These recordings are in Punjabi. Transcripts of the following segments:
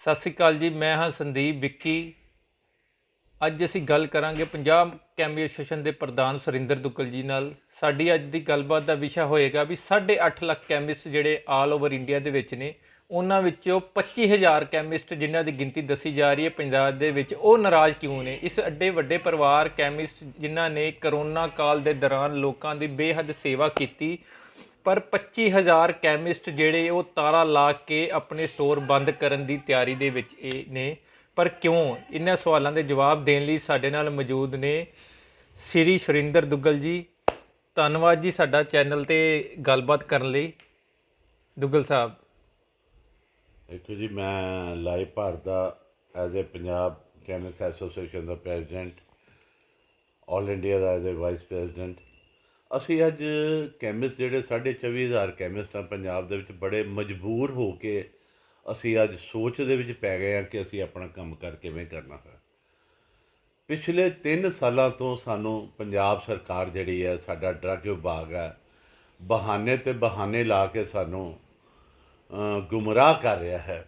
ਸਤਿ ਸ਼੍ਰੀ ਅਕਾਲ ਜੀ। ਮੈਂ ਹਾਂ ਸੰਦੀਪ ਵਿੱਕੀ। ਅੱਜ ਅਸੀਂ ਗੱਲ ਕਰਾਂਗੇ ਪੰਜਾਬ ਕੈਮੀ ਐਸੋਸੀਏਸ਼ਨ ਦੇ ਪ੍ਰਧਾਨ ਸੁਰਿੰਦਰ ਦੁੱਗਲ ਜੀ ਨਾਲ। ਸਾਡੀ ਅੱਜ ਦੀ ਗੱਲਬਾਤ ਦਾ ਵਿਸ਼ਾ ਹੋਏਗਾ ਵੀ 8.5 ਲੱਖ ਕੈਮਿਸਟ ਜਿਹੜੇ ਆਲ ਓਵਰ ਇੰਡੀਆ ਦੇ ਵਿੱਚ ਨੇ, ਉਹਨਾਂ ਵਿੱਚੋਂ 25,000 ਕੈਮਿਸਟ ਜਿਨ੍ਹਾਂ ਦੀ ਗਿਣਤੀ ਦੱਸੀ ਜਾ ਰਹੀ ਹੈ ਪੰਜਾਬ ਦੇ ਵਿੱਚ, ਉਹ ਨਾਰਾਜ਼ ਕਿਉਂ ਨੇ। ਇਸ ਐਡੇ ਵੱਡੇ ਪਰਿਵਾਰ ਕੈਮਿਸਟ ਜਿਨ੍ਹਾਂ ਨੇ ਕਰੋਨਾ ਕਾਲ ਦੇ ਦੌਰਾਨ ਲੋਕਾਂ ਦੀ ਬੇਹੱਦ ਸੇਵਾ ਕੀਤੀ, ਪਰ 25,000 ਕੈਮਿਸਟ ਜਿਹੜੇ ਉਹ ਤਾਲਾ ਲਾ ਕੇ ਆਪਣੇ ਸਟੋਰ ਬੰਦ ਕਰਨ ਦੀ ਤਿਆਰੀ ਦੇ ਵਿੱਚ ਇਹ ਨੇ। ਪਰ ਕਿਉਂ? ਇਹਨਾਂ ਸਵਾਲਾਂ ਦੇ ਜਵਾਬ ਦੇਣ ਲਈ ਸਾਡੇ ਨਾਲ ਮੌਜੂਦ ਨੇ ਸ੍ਰੀ ਸੁਰਿੰਦਰ ਦੁੱਗਲ ਜੀ। ਧੰਨਵਾਦ ਜੀ ਸਾਡਾ ਚੈਨਲ 'ਤੇ ਗੱਲਬਾਤ ਕਰਨ ਲਈ। ਦੁੱਗਲ ਸਾਹਿਬ, ਦੇਖੋ ਜੀ, ਮੈਂ live Bharat the as a Punjab chemist association the president, all India the as a vice president. ਅਸੀਂ ਅੱਜ ਕੈਮਿਸਟ ਜਿਹੜੇ 24,500 ਕੈਮਿਸਟ ਆ ਪੰਜਾਬ ਦੇ ਵਿੱਚ, ਬੜੇ ਮਜਬੂਰ ਹੋ ਕੇ ਅਸੀਂ ਅੱਜ ਸੋਚ ਦੇ ਵਿੱਚ ਪੈ ਗਏ ਹਾਂ ਕਿ ਅਸੀਂ ਆਪਣਾ ਕੰਮ ਕਰ ਕਿਵੇਂ ਕਰਨਾ ਹੈ। ਪਿਛਲੇ 3 ਸਾਲਾਂ ਤੋਂ ਸਾਨੂੰ ਪੰਜਾਬ ਸਰਕਾਰ ਜਿਹੜੀ ਹੈ, ਸਾਡਾ ਡਰੱਗ ਵਿਭਾਗ ਹੈ, ਬਹਾਨੇ 'ਤੇ ਬਹਾਨੇ ਲਾ ਕੇ ਸਾਨੂੰ ਗੁੰਮਰਾਹ ਕਰ ਰਿਹਾ ਹੈ।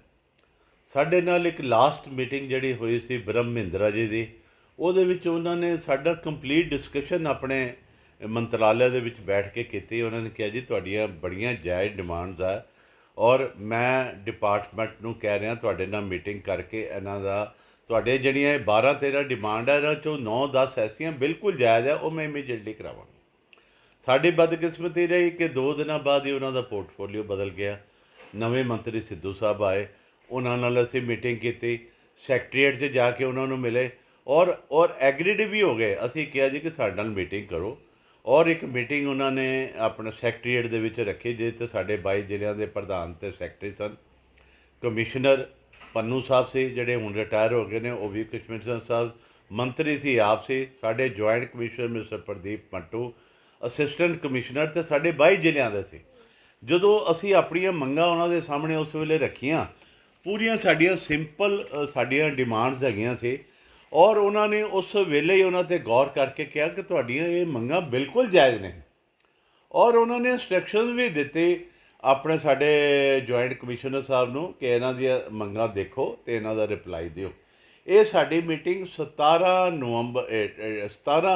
ਸਾਡੇ ਨਾਲ ਇੱਕ ਲਾਸਟ ਮੀਟਿੰਗ ਜਿਹੜੀ ਹੋਈ ਸੀ ਬ੍ਰਹਮ ਮਹਿੰਦਰਾ ਜੀ ਦੀ, ਉਹਦੇ ਵਿੱਚ ਉਹਨਾਂ ਨੇ ਸਾਡਾ ਕੰਪਲੀਟ ਡਿਸਕਸ਼ਨ ਆਪਣੇ ਮੰਤਰਾਲੇ ਦੇ ਵਿੱਚ ਬੈਠ ਕੇ ਕੀਤੀ। ਉਹਨਾਂ ਨੇ ਕਿਹਾ ਜੀ ਤੁਹਾਡੀਆਂ ਬੜੀਆਂ ਜਾਇਜ਼ ਡਿਮਾਂਡਸ ਆ, ਔਰ ਮੈਂ ਡਿਪਾਰਟਮੈਂਟ ਨੂੰ ਕਹਿ ਰਿਹਾ ਤੁਹਾਡੇ ਨਾਲ ਮੀਟਿੰਗ ਕਰਕੇ ਇਹਨਾਂ ਦਾ, ਤੁਹਾਡੇ ਜਿਹੜੀਆਂ ਇਹ 12-13 ਡਿਮਾਂਡ ਹੈ, ਇਹਨਾਂ 'ਚੋਂ 9-10 ਐਸੀਆਂ ਬਿਲਕੁਲ ਜਾਇਜ਼ ਹੈ, ਉਹ ਮੈਂ ਇਮੀਡੀਏਟਲੀ ਕਰਾਵਾਂਗਾ। ਸਾਡੀ ਬਦਕਿਸਮਤੀ ਰਹੀ ਕਿ 2 ਦਿਨਾਂ ਬਾਅਦ ਹੀ ਉਹਨਾਂ ਦਾ ਪੋਰਟਫੋਲੀਓ ਬਦਲ ਗਿਆ। ਨਵੇਂ ਮੰਤਰੀ ਸਿੱਧੂ ਸਾਹਿਬ ਆਏ, ਉਹਨਾਂ ਨਾਲ ਅਸੀਂ ਮੀਟਿੰਗ ਕੀਤੀ, ਸੈਕਟਰੀਏਟ 'ਚ ਜਾ ਕੇ ਉਹਨਾਂ ਨੂੰ ਮਿਲੇ ਔਰ ਐਗਰੀਡ ਵੀ ਹੋ ਗਏ। ਅਸੀਂ ਕਿਹਾ ਜੀ ਕਿ ਸਾਡੇ ਨਾਲ ਮੀਟਿੰਗ ਕਰੋ, ਔਰ ਇੱਕ ਮੀਟਿੰਗ ਉਹਨਾਂ ਨੇ ਆਪਣਾ ਸੈਕਟਰੀਏਟ ਦੇ ਵਿੱਚ ਰੱਖੀ, ਜਿਸ 'ਚ ਸਾਡੇ 22 ਜ਼ਿਲ੍ਹਿਆਂ ਦੇ ਪ੍ਰਧਾਨ ਅਤੇ ਸੈਕਟਰੀ ਸਨ। ਕਮਿਸ਼ਨਰ ਪੰਨੂ ਸਾਹਿਬ ਸੀ, ਜਿਹੜੇ ਹੁਣ ਰਿਟਾਇਰ ਹੋ ਗਏ ਨੇ, ਉਹ ਵੀ ਕਮਿਸ਼ਨਰ ਸਾਹਿਬ, ਮੰਤਰੀ ਸੀ ਆਪ ਸੀ, ਸਾਡੇ joint commissioner mister Pradeep Mattu, assistant commissioner, ਅਤੇ ਸਾਡੇ 22 ਜ਼ਿਲ੍ਹਿਆਂ ਦੇ ਸੀ। ਜਦੋਂ ਅਸੀਂ ਆਪਣੀਆਂ ਮੰਗਾਂ ਉਹਨਾਂ ਦੇ ਸਾਹਮਣੇ ਉਸ ਵੇਲੇ ਰੱਖੀਆਂ, ਪੂਰੀਆਂ ਸਾਡੀਆਂ ਸਿੰਪਲ ਸਾਡੀਆਂ ਡਿਮਾਂਡਸ ਹੈਗੀਆਂ ਸੀ, ਔਰ ਉਹਨਾਂ ਨੇ ਉਸ ਵੇਲੇ ਹੀ ਉਹਨਾਂ 'ਤੇ ਗੌਰ ਕਰਕੇ ਕਿਹਾ ਕਿ ਤੁਹਾਡੀਆਂ ਇਹ ਮੰਗਾਂ ਬਿਲਕੁਲ ਜਾਇਜ਼ ਨੇ, ਔਰ ਉਹਨਾਂ ਨੇ ਇੰਸਟਰਕਸ਼ਨ ਵੀ ਦਿੱਤੇ ਆਪਣੇ ਸਾਡੇ ਜੁਆਇੰਟ ਕਮਿਸ਼ਨਰ ਸਾਹਿਬ ਨੂੰ ਕਿ ਇਹਨਾਂ ਦੀਆਂ ਮੰਗਾਂ ਦੇਖੋ ਅਤੇ ਇਹਨਾਂ ਦਾ ਰਿਪਲਾਈ ਦਿਓ। ਇਹ ਸਾਡੀ ਮੀਟਿੰਗ 17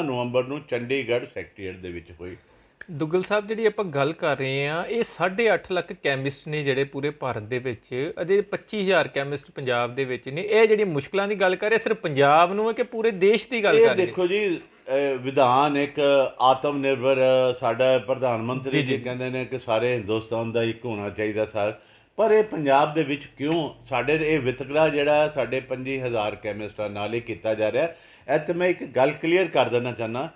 ਨਵੰਬਰ ਨੂੰ ਚੰਡੀਗੜ੍ਹ ਸੈਕਟਰੀਏਟ ਦੇ ਵਿੱਚ ਹੋਈ। ਦੁੱਗਲ ਸਾਹਿਬ, ਜਿਹੜੀ ਆਪਾਂ ਗੱਲ ਕਰ ਰਹੇ ਹਾਂ, ਇਹ 8.5 ਲੱਖ ਕੈਮਿਸਟ ਨੇ ਜਿਹੜੇ ਪੂਰੇ ਭਾਰਤ ਦੇ ਵਿੱਚ, ਅਜੇ 25,000 ਕੈਮਿਸਟ ਪੰਜਾਬ ਦੇ ਵਿੱਚ ਨੇ। ਇਹ ਜਿਹੜੀ ਮੁਸ਼ਕਲਾਂ ਦੀ ਗੱਲ ਕਰ ਰਹੇ, ਸਿਰਫ ਪੰਜਾਬ ਨੂੰ ਹੈ ਕਿ ਪੂਰੇ ਦੇਸ਼ ਦੀ ਗੱਲ ਕਰ ਰਹੇ? ਦੇਖੋ ਜੀ, ਵਿਧਾਨ ਇੱਕ ਆਤਮ ਨਿਰਭਰ, ਸਾਡਾ ਪ੍ਰਧਾਨ ਮੰਤਰੀ ਜੀ ਕਹਿੰਦੇ ਨੇ ਕਿ ਸਾਰੇ ਹਿੰਦੁਸਤਾਨ ਦਾ ਇੱਕ ਹੋਣਾ ਚਾਹੀਦਾ ਸਰ, ਪਰ ਇਹ ਪੰਜਾਬ ਦੇ ਵਿੱਚ ਕਿਉਂ ਸਾਡੇ ਇਹ ਵਿਤਕਰਾ ਜਿਹੜਾ ਸਾਡੇ 25,000 ਕੈਮਿਸਟਾਂ ਨਾਲ ਹੀ ਕੀਤਾ ਜਾ ਰਿਹਾ। ਇਹ ਤਾਂ ਮੈਂ ਇੱਕ ਗੱਲ ਕਲੀਅਰ ਕਰ ਦੇਣਾ ਚਾਹੁੰਦਾ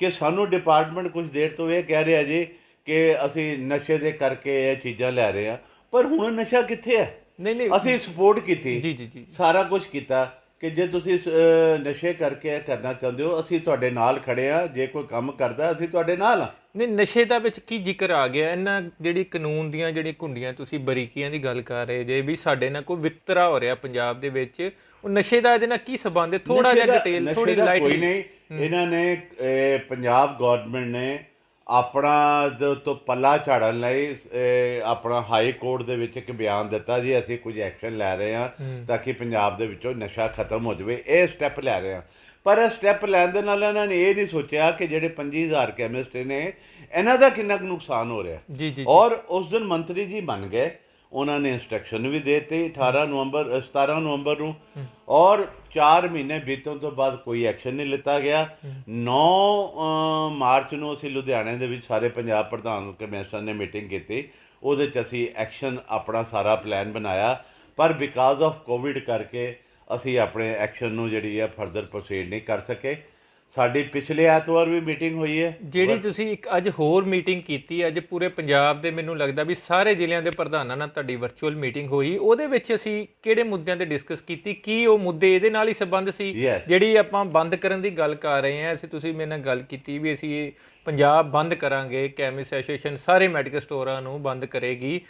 ਕਿ ਸਾਨੂੰ ਡਿਪਾਰਟਮੈਂਟ ਕੁਝ ਦੇਰ ਤੋਂ ਇਹ ਕਹਿ ਰਿਹਾ ਜੀ ਕਿ ਅਸੀਂ ਨਸ਼ੇ ਦੇ ਕਰਕੇ ਇਹ ਚੀਜ਼ਾਂ ਲੈ ਰਹੇ ਹਾਂ, ਪਰ ਹੁਣ ਨਸ਼ਾ ਕਿੱਥੇ ਹੈ? ਨਹੀਂ, ਅਸੀਂ ਸਪੋਰਟ ਕੀਤੀ, ਜੀ, ਸਾਰਾ ਕੁਝ ਕੀਤਾ ਕਿ ਜੇ ਤੁਸੀਂ ਨਸ਼ੇ ਕਰਕੇ ਇਹ ਕਰਨਾ ਚਾਹੁੰਦੇ ਹੋ, ਅਸੀਂ ਤੁਹਾਡੇ ਨਾਲ ਖੜੇ ਹਾਂ। ਜੇ ਕੋਈ ਕੰਮ ਕਰਦਾ, ਅਸੀਂ ਤੁਹਾਡੇ ਨਾਲ ਹਾਂ। ਨਹੀਂ, ਨਸ਼ੇ ਦਾ ਵਿੱਚ ਕੀ ਜ਼ਿਕਰ ਆ ਗਿਆ? ਇਹਨਾਂ ਜਿਹੜੀ ਕਾਨੂੰਨ ਦੀਆਂ ਜਿਹੜੀਆਂ ਕੁੰਡੀਆਂ, ਤੁਸੀਂ ਬਰੀਕੀਆਂ ਦੀ ਗੱਲ ਕਰ ਰਹੇ ਜੇ ਵੀ ਸਾਡੇ ਨਾਲ ਕੋਈ ਵਿਤਕਰਾ ਹੋ ਰਿਹਾ ਪੰਜਾਬ ਦੇ ਵਿੱਚ, ਉਹ ਨਸ਼ੇ ਦਾ ਇਹਦੇ ਨਾਲ ਕੀ ਸੰਬੰਧ ਹੈ? ਥੋੜਾ ਜਿਹਾ ਡਿਟੇਲ, ਥੋੜੀ ਲਾਈਟ। ਕੋਈ ਨਹੀਂ, ਇਹਨਾਂ ਨੇ ਪੰਜਾਬ ਗੌਰਮੈਂਟ ਨੇ ਆਪਣਾ ਤੋਂ ਪੱਲਾ ਝਾੜਨ ਲਈ ਆਪਣਾ ਹਾਈ ਕੋਰਟ ਦੇ ਵਿੱਚ ਇੱਕ ਬਿਆਨ ਦਿੱਤਾ ਜੀ, ਅਸੀਂ ਕੁਝ ਐਕਸ਼ਨ ਲੈ ਰਹੇ ਹਾਂ ਤਾਂ ਕਿ ਪੰਜਾਬ ਦੇ ਵਿੱਚੋਂ ਨਸ਼ਾ ਖਤਮ ਹੋ ਜਾਵੇ। ਇਹ ਸਟੈਪ ਲੈ ਰਹੇ ਹਾਂ, ਪਰ ਇਹ ਸਟੈਪ ਲੈਣ ਦੇ ਨਾਲ ਇਹਨਾਂ ਨੇ ਇਹ ਨਹੀਂ ਸੋਚਿਆ ਕਿ ਜਿਹੜੇ 25,000 ਕੈਮਿਸਟ ਨੇ, ਇਹਨਾਂ ਦਾ ਕਿੰਨਾ ਕੁ ਨੁਕਸਾਨ ਹੋ ਰਿਹਾ। ਜੀ। ਔਰ ਉਸ ਦਿਨ ਮੰਤਰੀ ਜੀ ਮੰਨ ਗਏ, ਉਹਨਾਂ ਨੇ ਇੰਸਟਰਕਸ਼ਨ ਵੀ ਦੇ ਦਿੱਤੀ 17 ਨਵੰਬਰ ਨੂੰ, ਔਰ 4 ਮਹੀਨੇ ਬੀਤਣ ਤੋਂ ਬਾਅਦ ਕੋਈ ਐਕਸ਼ਨ ਨਹੀਂ ਲਿੱਤਾ ਗਿਆ। 9 ਮਾਰਚ ਨੂੰ ਅਸੀਂ ਲੁਧਿਆਣੇ ਦੇ ਵਿੱਚ ਸਾਰੇ ਪੰਜਾਬ ਪ੍ਰਧਾਨ ਕਮਿਸ਼ਨਰ ਨੇ ਮੀਟਿੰਗ ਕੀਤੀ, ਉਹਦੇ 'ਚ ਅਸੀਂ ਐਕਸ਼ਨ ਆਪਣਾ ਸਾਰਾ ਪਲਾਨ ਬਣਾਇਆ, ਪਰ ਬਿਕਾਜ਼ ਆਫ ਕੋਵਿਡ ਕਰਕੇ ਅਸੀਂ ਆਪਣੇ ਐਕਸ਼ਨ ਨੂੰ ਜਿਹੜੀ ਹੈ ਫਰਦਰ ਪ੍ਰੋਸੀਡ ਨਹੀਂ ਕਰ ਸਕੇ। ਸਾਡੀ ਪਿਛਲੇ ਐਤਵਾਰ ਵੀ ਮੀਟਿੰਗ ਹੋਈ ਹੈ। ਜਿਹੜੀ ਤੁਸੀਂ ਇੱਕ ਅੱਜ ਹੋਰ ਮੀਟਿੰਗ ਕੀਤੀ, ਅੱਜ ਪੂਰੇ ਪੰਜਾਬ ਦੇ, ਮੈਨੂੰ ਲੱਗਦਾ ਵੀ ਸਾਰੇ ਜ਼ਿਲ੍ਹਿਆਂ ਦੇ ਪ੍ਰਧਾਨਾਂ ਨਾਲ ਤੁਹਾਡੀ ਵਰਚੁਅਲ ਮੀਟਿੰਗ ਹੋਈ, ਉਹਦੇ ਵਿੱਚ ਅਸੀਂ ਕਿਹੜੇ ਮੁੱਦਿਆਂ 'ਤੇ ਡਿਸਕਸ ਕੀਤੀ? ਕੀ ਉਹ ਮੁੱਦੇ ਇਹਦੇ ਨਾਲ ਹੀ ਸੰਬੰਧ ਸੀ ਜਿਹੜੀ ਆਪਾਂ ਬੰਦ ਕਰਨ ਦੀ ਗੱਲ ਕਰ ਰਹੇ ਹਾਂ? ਤੁਸੀਂ ਮੇਰੇ ਨਾਲ ਗੱਲ ਕੀਤੀ ਵੀ ਅਸੀਂ ਇਹ ਪੰਜਾਬ ਬੰਦ ਕਰਾਂਗੇ, ਕੈਮਿਸਟ ਐਸੋਸੀਏਸ਼ਨ ਸਾਰੇ ਮੈਡੀਕਲ ਸਟੋਰਾਂ ਨੂੰ ਬੰਦ ਕਰੇਗੀ,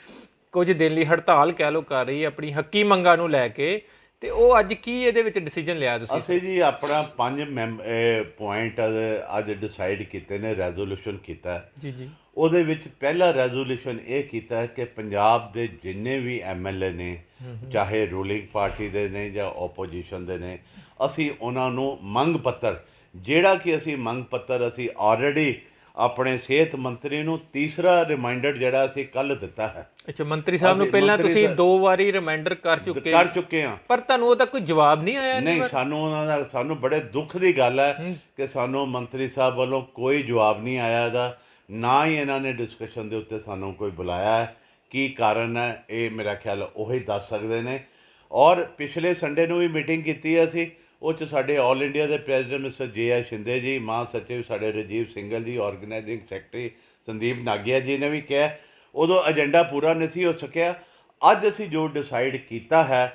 ਕੁਝ ਦਿਨ ਲਈ ਹੜਤਾਲ ਕਹਿ ਲਓ ਕਰ ਰਹੀ ਹੈ ਆਪਣੀ ਹੱਕੀ ਮੰਗਾਂ ਨੂੰ ਲੈ ਕੇ, ਤੇ ਉਹ ਅੱਜ ਕੀ ਇਹਦੇ ਵਿੱਚ ਡਿਸੀਜਨ ਲਿਆ ਤੁਸੀਂ? ਅਸੀਂ ਜੀ ਆਪਣਾ 5 ਪੁਆਇੰਟ ਅੱਜ ਡਿਸਾਈਡ ਕੀਤੇ ਨੇ, ਰੈਜ਼ੋਲੂਸ਼ਨ ਕੀਤਾ। ਜੀ। ਉਹਦੇ ਵਿੱਚ ਪਹਿਲਾ ਰੈਜ਼ੋਲੂਸ਼ਨ ਇਹ ਕੀਤਾ ਕਿ ਪੰਜਾਬ ਦੇ ਜਿੰਨੇ ਵੀ MLA ਨੇ, ਚਾਹੇ ਰੂਲਿੰਗ ਪਾਰਟੀ ਦੇ ਨੇ ਜਾਂ ਓਪੋਜੀਸ਼ਨ ਦੇ ਨੇ, ਅਸੀਂ ਉਹਨਾਂ ਨੂੰ ਮੰਗ ਪੱਤਰ, ਜਿਹੜਾ ਕਿ ਅਸੀਂ ਮੰਗ ਪੱਤਰ ਅਸੀਂ ਆਲਰੇਡੀ ਆਪਣੇ ਸਿਹਤ ਮੰਤਰੀ ਨੂੰ ਤੀਸਰਾ ਰਿਮਾਈਂਡਰ ਜਿਹੜਾ ਅਸੀਂ ਕੱਲ੍ਹ ਦਿੱਤਾ ਹੈ। ਅੱਛਾ, ਮੰਤਰੀ ਸਾਹਿਬ ਨੂੰ ਪਹਿਲਾਂ ਤੁਸੀਂ 2 ਵਾਰੀ ਰਿਮਾਈਂਡਰ ਕਰ ਚੁੱਕੇ ਹਾਂ, ਪਰ ਤੁਹਾਨੂੰ ਉਹਦਾ ਕੋਈ ਜਵਾਬ ਨਹੀਂ ਆਇਆ? ਨਹੀਂ, ਸਾਨੂੰ ਬੜੇ ਦੁੱਖ ਦੀ ਗੱਲ ਹੈ ਕਿ ਸਾਨੂੰ ਮੰਤਰੀ ਸਾਹਿਬ ਵੱਲੋਂ ਕੋਈ ਜਵਾਬ ਨਹੀਂ ਆਇਆ ਇਹਦਾ, ਨਾ ਹੀ ਇਹਨਾਂ ਨੇ ਡਿਸਕਸ਼ਨ ਦੇ ਉੱਤੇ ਸਾਨੂੰ ਕੋਈ ਬੁਲਾਇਆ ਹੈ। ਕੀ ਕਾਰਨ ਹੈ ਇਹ ਮੇਰਾ ਖਿਆਲ ਉਹੀ ਦੱਸ ਸਕਦੇ ਨੇ। ਔਰ ਪਿਛਲੇ ਸੰਡੇ ਨੂੰ ਵੀ ਮੀਟਿੰਗ ਕੀਤੀ ਹੈ ਅਸੀਂ, ਉਹ 'ਚ ਸਾਡੇ ਆਲ ਇੰਡੀਆ ਦੇ ਪ੍ਰੈਜ਼ੀਡੈਂਟ ਮਿਸਟਰ JI ਸ਼ਿੰਦੇ ਜੀ, ਮਹਾਸਚਿਵ ਸਾਡੇ ਰਾਜੀਵ ਸਿੰਘਲ ਜੀ, ਆਰਗੇਨਾਈਜ਼ਿੰਗ ਸੈਕਟਰੀ ਸੰਦੀਪ ਨਾਗਿਆ ਜੀ ਨੇ ਵੀ ਕਿਹਾ। ਉਦੋਂ ਏਜੰਡਾ ਪੂਰਾ ਨਹੀਂ ਸੀ ਹੋ ਸਕਿਆ। ਅੱਜ ਅਸੀਂ ਜੋ ਡਿਸਾਈਡ ਕੀਤਾ ਹੈ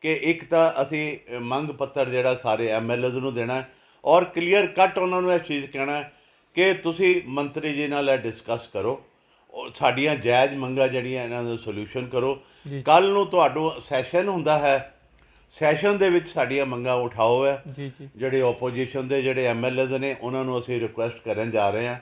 ਕਿ ਇੱਕ ਤਾਂ ਅਸੀਂ ਮੰਗ ਪੱਤਰ ਜਿਹੜਾ ਸਾਰੇ MLAs ਨੂੰ ਦੇਣਾ ਹੈ, ਔਰ ਕਲੀਅਰ ਕੱਟ ਉਹਨਾਂ ਨੂੰ ਇਹ ਚੀਜ਼ ਕਹਿਣਾ ਹੈ ਕਿ ਤੁਸੀਂ ਮੰਤਰੀ ਜੀ ਨਾਲ ਇਹ ਡਿਸਕਸ ਕਰੋ, ਸਾਡੀਆਂ ਜਾਇਜ਼ ਮੰਗਾਂ ਜਿਹੜੀਆਂ ਇਹਨਾਂ ਦਾ ਸੋਲੂਸ਼ਨ ਕਰੋ। ਕੱਲ੍ਹ ਨੂੰ ਤੁਹਾਨੂੰ ਸੈਸ਼ਨ ਹੁੰਦਾ ਹੈ, ਸੈਸ਼ਨ ਦੇ ਵਿੱਚ ਸਾਡੀਆਂ ਮੰਗਾਂ ਉਠਾਓ ਹੈ। ਜਿਹੜੇ ਓਪੋਜੀਸ਼ਨ ਦੇ ਜਿਹੜੇ MLAs ਨੇ ਉਹਨਾਂ ਨੂੰ ਅਸੀਂ ਰਿਕੁਐਸਟ ਕਰਨ ਜਾ ਰਹੇ ਹਾਂ।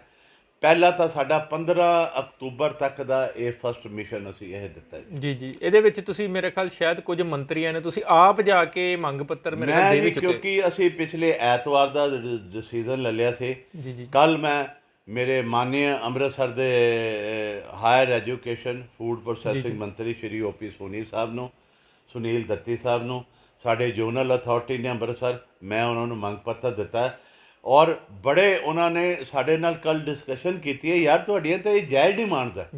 ਪਹਿਲਾ ਤਾਂ ਸਾਡਾ 15 ਅਕਤੂਬਰ ਤੱਕ ਦਾ ਇਹ ਫਸਟ ਮਿਸ਼ਨ ਅਸੀਂ ਇਹ ਦਿੱਤਾ ਜੀ। ਇਹਦੇ ਵਿੱਚ ਤੁਸੀਂ ਮੇਰੇ ਖਿਆਲ ਸ਼ਾਇਦ ਕੁਝ ਮੰਤਰੀਆਂ ਨੇ ਤੁਸੀਂ ਆਪ ਜਾ ਕੇ ਮੰਗ ਪੱਤਰ ਮੇਰੇ ਖਿਆਲ ਦੇ ਵਿੱਚ, ਕਿਉਂਕਿ ਅਸੀਂ ਪਿਛਲੇ ਐਤਵਾਰ ਦਾ ਡਿਸੀਜ਼ਨ ਲੈ ਲਿਆ ਸੀ। ਕੱਲ੍ਹ ਮੈਂ ਮੇਰੇ ਮਾਨਯ ਅੰਮ੍ਰਿਤਸਰ ਦੇ ਹਾਇਰ ਐਜੂਕੇਸ਼ਨ ਫੂਡ ਪ੍ਰੋਸੈਸਿੰਗ ਮੰਤਰੀ ਸ਼੍ਰੀ OP ਸੋਨੀ ਸਾਹਿਬ ਨੂੰ, ਸੁਨੀਲ ਦੱਤੀ ਸਾਹਿਬ ਨੂੰ, ਸਾਡੇ ਜ਼ੋਨਲ ਅਥਾਰਟੀ ਨੇ ਅੰਮ੍ਰਿਤਸਰ, ਮੈਂ ਉਹਨਾਂ ਨੂੰ ਮੰਗ ਪੱਤਰ ਦਿੱਤਾ। ਔਰ ਬੜੇ ਉਹਨਾਂ ਨੇ ਸਾਡੇ ਨਾਲ ਕੱਲ੍ਹ ਡਿਸਕਸ਼ਨ ਕੀਤੀ ਹੈ, ਯਾਰ ਤੁਹਾਡੀਆਂ ਤਾਂ ਇਹ ਜਾਇਜ਼ ਡਿਮਾਂਡਸ ਹੈ।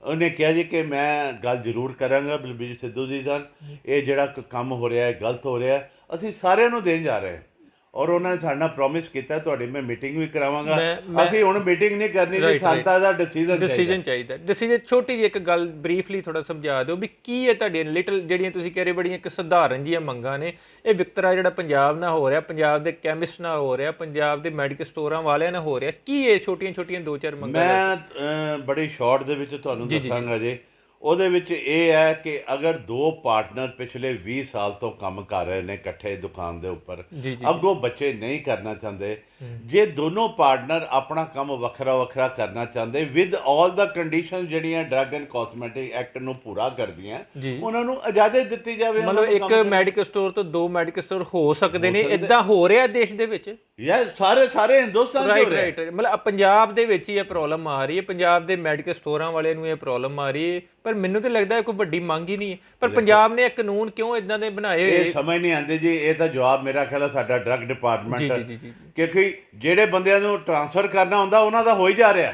ਉਹਨੇ ਕਿਹਾ ਜੀ ਕਿ ਮੈਂ ਗੱਲ ਜ਼ਰੂਰ ਕਰਾਂਗਾ ਬਲਬੀਰ ਸਿੱਧੂ ਜੀ ਨਾਲ, ਇਹ ਜਿਹੜਾ ਕੰਮ ਹੋ ਰਿਹਾ ਹੈ ਗਲਤ ਹੋ ਰਿਹਾ ਹੈ, ਅਸੀਂ ਸਾਰਿਆਂ ਨੂੰ ਦੇਣ ਜਾ ਰਹੇ ਹਾਂ। ਔਰ ਉਹਨਾਂ ਨੇ ਸਾਡੇ ਨਾਲ ਪ੍ਰੋਮਿਸ ਕੀਤਾ ਤੁਹਾਡੀ ਮੈਂ ਮੀਟਿੰਗ ਵੀ ਕਰਾਵਾਂਗਾ। ਅਸੀਂ ਹੁਣ ਮੀਟਿੰਗ ਨਹੀਂ ਕਰਨੀ ਜੀ, ਸੰਤਾ ਦਾ ਡਿਸੀਜਨ ਚਾਹੀਦਾ। ਡਿਸੀਜਨ ਛੋਟੀ ਜਿਹੀ ਇੱਕ ਗੱਲ ਬਰੀਫਲੀ ਥੋੜਾ ਸਮਝਾ ਦਿਓ ਵੀ ਕੀ ਹੈ ਤੁਹਾਡੀਆਂ ਲਿਟਲ ਜਿਹੜੀਆਂ ਤੁਸੀਂ ਕਹਿ ਰਹੇ ਬੜੀਆਂ ਇੱਕ ਸਧਾਰਨ ਜਿਹੀਆਂ ਮੰਗਾਂ ਨੇ, ਇਹ ਵਿਤਕਰਾ ਜਿਹੜਾ ਪੰਜਾਬ ਨਾਲ ਹੋ ਰਿਹਾ, ਪੰਜਾਬ ਦੇ ਕੈਮਿਸਟ ਨਾਲ ਹੋ ਰਿਹਾ, ਪੰਜਾਬ ਦੇ ਮੈਡੀਕਲ ਸਟੋਰਾਂ ਵਾਲਿਆਂ ਨਾਲ ਹੋ ਰਿਹਾ, ਕੀ ਇਹ ਛੋਟੀਆਂ 2-4 ਮੰਗਾਂ? ਮੈਂ ਬੜੀ ਸ਼ਾਰਟ ਦੇ ਵਿੱਚ ਤੁਹਾਨੂੰ ਦੱਸਾਂਗਾ ਜੀ। ਉਹਦੇ ਵਿੱਚ ਇਹ ਹੈ ਕਿ ਅਗਰ 2 ਪਾਰਟਨਰ ਪਿਛਲੇ 20 ਸਾਲ ਤੋਂ ਕੰਮ ਕਰ ਰਹੇ ਨੇ ਇਕੱਠੇ ਦੁਕਾਨ ਦੇ ਉੱਪਰ, ਅੱਗੋਂ ਬੱਚੇ ਨਹੀਂ ਕਰਨਾ ਚਾਹੁੰਦੇ, ਜੇ ਦੋਨੋਂ ਪਾਰਟਨਰ ਆਪਣਾ ਕੰਮ ਵੱਖਰਾ ਕਰਨਾ ਚਾਹੁੰਦੇ ਵਿਦ ਆਲ ਦਾ ਕੰਡੀਸ਼ਨ ਜਿਹੜੀਆਂ ਡਰੱਗ ਐਂਡ ਕਾਸਮੈਟਿਕ ਐਕਟ ਨੂੰ ਪੂਰਾ ਕਰਦੀਆਂ, ਉਹਨਾਂ ਨੂੰ ਇਜਾਜ਼ਤ ਦਿੱਤੀ ਜਾਵੇ। ਮਤਲਬ ਇੱਕ ਮੈਡੀਕਲ ਸਟੋਰ ਤੋਂ 2 ਮੈਡੀਕਲ ਸਟੋਰ ਹੋ ਸਕਦੇ ਨੇ, ਇਦਾਂ ਹੋ ਰਿਹਾ ਦੇਸ਼ ਦੇ ਵਿੱਚ? ਸਾਰੇ ਹਿੰਦੁਸਤਾਨ ਚ ਹੋ ਰਿਹਾ। ਮਤਲਬ ਪੰਜਾਬ ਦੇ ਵਿੱਚ ਹੀ ਇਹ ਪ੍ਰੋਬਲਮ ਆ ਰਹੀ ਹੈ, ਪੰਜਾਬ ਦੇ ਮੈਡੀਕਲ ਸਟੋਰਾਂ ਵਾਲਿਆਂ ਨੂੰ ਇਹ ਪ੍ਰੋਬਲਮ ਆ ਰਹੀ ਹੈ, ਪਰ ਮੈਨੂੰ ਤਾਂ ਲੱਗਦਾ ਕੋਈ ਵੱਡੀ ਮੰਗ ਹੀ ਨਹੀਂ ਹੈ। ਪਰ ਪੰਜਾਬ ਨੇ ਇਹ ਕਾਨੂੰਨ ਕਿਉਂ ਇਦਾਂ ਦੇ ਬਣਾਏ ਹੋਏ? ਇਹ ਸਮਝ ਨਹੀਂ ਆਉਂਦੀ ਜੀ। ਇਹ ਤਾਂ ਜਵਾਬ ਮੇਰਾ ਖਿਆਲ ਸਾਡਾ ਡਰੱਗ ਡਿਪਾਰਟਮੈਂਟ, ਕਿਉਂਕਿ ਜਿਹੜੇ ਬੰਦਿਆਂ ਨੂੰ ਟ੍ਰਾਂਸਫਰ ਕਰਨਾ ਹੁੰਦਾ ਉਹਨਾਂ ਦਾ ਹੋ ਹੀ ਜਾ ਰਿਹਾ।